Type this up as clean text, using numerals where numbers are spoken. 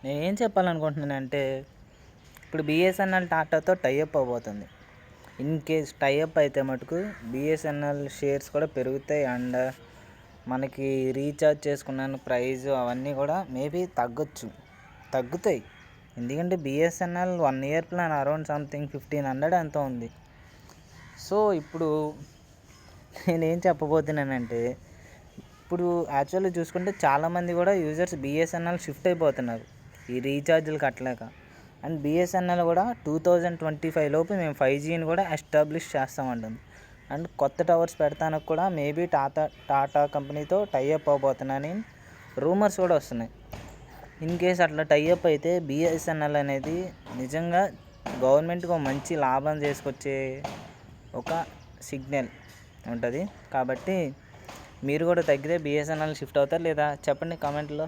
నేనేం చెప్పాలనుకుంటున్నానంటే, ఇప్పుడు బిఎస్ఎన్ఎల్ టాటాతో టైఅప్ అవ్వబోతుంది. ఇన్ కేస్ టైఅప్ అయితే మటుకు బిఎస్ఎన్ఎల్ షేర్స్ కూడా పెరుగుతాయి. అండ్ మనకి రీఛార్జ్ చేసుకున్నాను ప్రైస్ అవన్నీ కూడా మేబీ తగ్గుతాయి. ఎందుకంటే BSNL 1 year plan around something 1500 ఎంతో ఉంది. సో ఇప్పుడు నేనేం చెప్పబోతున్నానంటే, ఇప్పుడు యాక్చువల్లీ చూసుకుంటే చాలామంది కూడా యూజర్స్ బిఎస్ఎన్ఎల్ షిఫ్ట్ అయిపోతున్నారు ఈ రీఛార్జ్లు కట్టలేక. అండ్ బిఎస్ఎన్ఎల్ కూడా 2025 లోపు మేము 5Gని కూడా ఎస్టాబ్లిష్ చేస్తామంటుంది. అండ్ కొత్త టవర్స్ పెడతానికి కూడా మేబీ టాటా కంపెనీతో టైఅప్ అవ్వబోతున్నానని రూమర్స్ కూడా వస్తున్నాయి. ఇన్ కేస్ అట్లా టైఅప్ అయితే బిఎస్ఎన్ఎల్ అనేది నిజంగా గవర్నమెంట్కి మంచి లాభం చేసుకొచ్చే ఒక సిగ్నల్ ఉంటుంది. కాబట్టి మీరు కూడా తగ్గితే బిఎస్ఎన్ఎల్ షిఫ్ట్ అవుతారు లేదా చెప్పండి కామెంట్లో.